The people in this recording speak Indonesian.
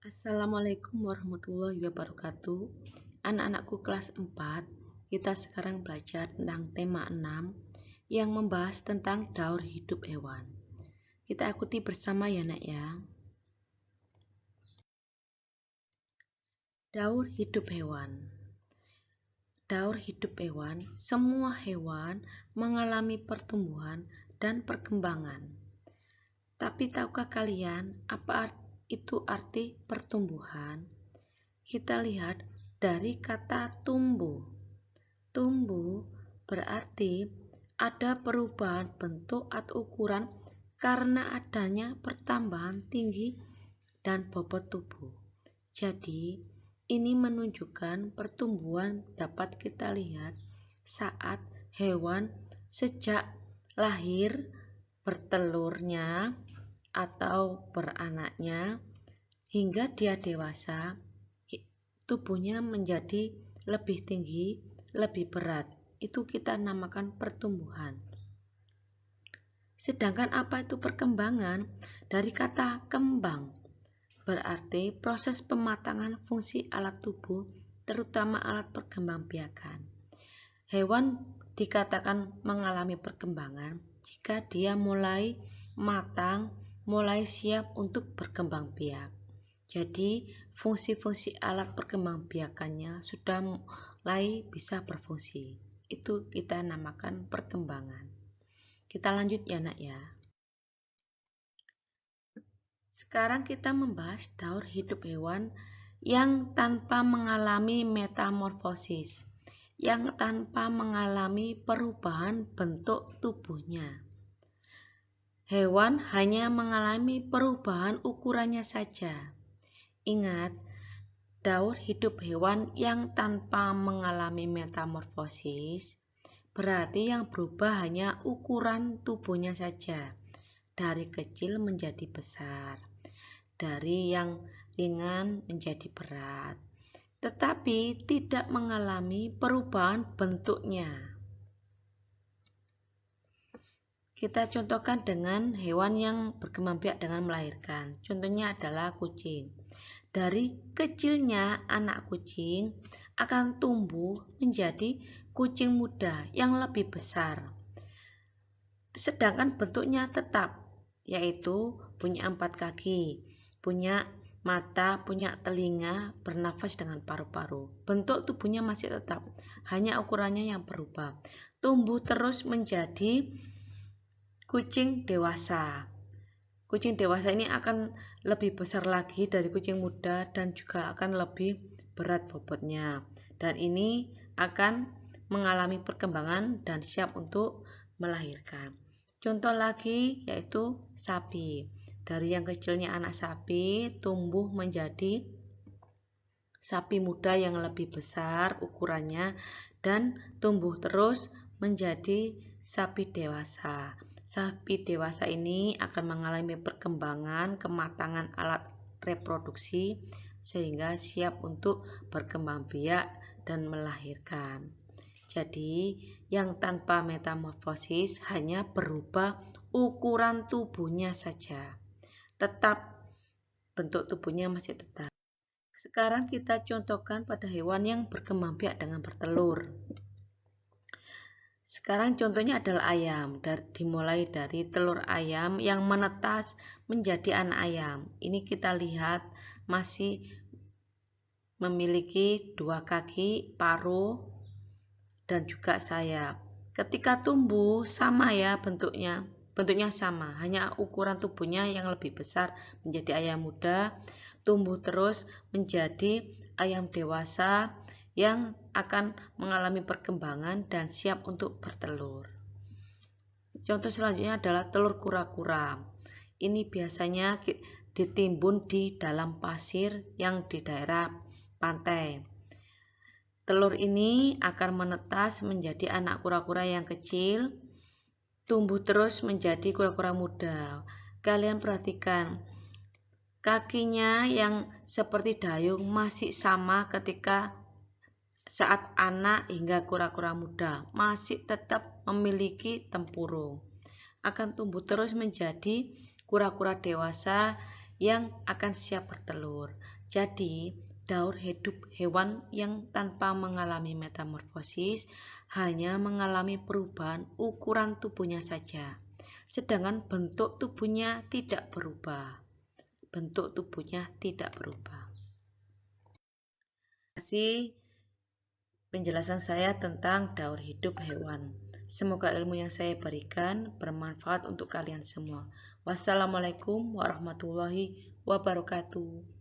Assalamualaikum warahmatullahi wabarakatuh. Anak-anakku kelas 4, kita sekarang belajar tentang tema 6 yang membahas tentang daur hidup hewan. Kita ikuti bersama ya nak ya. Daur hidup hewan. Daur hidup hewan, semua hewan mengalami pertumbuhan dan perkembangan. Tapi tahukah kalian apa itu arti pertumbuhan? Kita lihat dari kata tumbuh. Tumbuh berarti ada perubahan bentuk atau ukuran karena adanya pertambahan tinggi dan bobot tubuh. Jadi, ini menunjukkan pertumbuhan dapat kita lihat saat hewan sejak lahir bertelurnya atau beranaknya hingga dia dewasa, tubuhnya menjadi lebih tinggi, lebih berat. Itu kita namakan pertumbuhan. Sedangkan apa itu perkembangan? Dari kata kembang, berarti proses pematangan fungsi alat tubuh, terutama alat perkembangbiakan. Hewan dikatakan mengalami perkembangan jika dia mulai matang, mulai siap untuk berkembang biak. Jadi, fungsi-fungsi alat perkembangbiakannya sudah mulai bisa berfungsi. Itu kita namakan perkembangan. Kita lanjut ya nak ya. Sekarang kita membahas daur hidup hewan yang tanpa mengalami metamorfosis, yang tanpa mengalami perubahan bentuk tubuhnya. Hewan hanya mengalami perubahan ukurannya saja. Ingat, daur hidup hewan yang tanpa mengalami metamorfosis berarti yang berubah hanya ukuran tubuhnya saja, dari kecil menjadi besar, dari yang ringan menjadi berat, tetapi tidak mengalami perubahan bentuknya. Kita contohkan dengan hewan yang berkembang biak dengan melahirkan. Contohnya adalah kucing. Dari kecilnya anak kucing akan tumbuh menjadi kucing muda yang lebih besar. Sedangkan bentuknya tetap, yaitu punya 4 kaki, punya mata, punya telinga, bernafas dengan paru-paru. Bentuk tubuhnya masih tetap, hanya ukurannya yang berubah. Tumbuh terus menjadi kucing dewasa. Kucing dewasa ini akan lebih besar lagi dari kucing muda dan juga akan lebih berat bobotnya. Dan ini akan mengalami perkembangan dan siap untuk melahirkan. Contoh lagi yaitu sapi. Dari yang kecilnya anak sapi tumbuh menjadi sapi muda yang lebih besar ukurannya dan tumbuh terus menjadi sapi dewasa. Sapi dewasa ini akan mengalami perkembangan, kematangan alat reproduksi sehingga siap untuk berkembang biak dan melahirkan. Jadi, yang tanpa metamorfosis hanya berubah ukuran tubuhnya saja. Tetap bentuk tubuhnya masih tetap. Sekarang kita contohkan pada hewan yang berkembang biak dengan bertelur. Sekarang contohnya adalah ayam. Dimulai dari telur ayam yang menetas menjadi anak ayam. Ini kita lihat masih memiliki 2 kaki, paruh, dan juga sayap. Ketika tumbuh sama ya bentuknya sama, hanya ukuran tubuhnya yang lebih besar menjadi ayam muda, tumbuh terus menjadi ayam dewasa yang akan mengalami perkembangan dan siap untuk bertelur. Contoh selanjutnya adalah telur kura-kura. Ini biasanya ditimbun di dalam pasir yang di daerah pantai. Telur ini akan menetas menjadi anak kura-kura yang kecil, tumbuh terus menjadi kura-kura muda. Kalian perhatikan, kakinya yang seperti dayung masih sama ketika saat anak hingga kura-kura muda, masih tetap memiliki tempurung. Akan tumbuh terus menjadi kura-kura dewasa yang akan siap bertelur. Jadi, daur hidup hewan yang tanpa mengalami metamorfosis hanya mengalami perubahan ukuran tubuhnya saja, sedangkan bentuk tubuhnya tidak berubah. Bentuk tubuhnya tidak berubah. Terima kasih penjelasan saya tentang daur hidup hewan. Semoga ilmu yang saya berikan bermanfaat untuk kalian semua. Wassalamualaikum warahmatullahi wabarakatuh.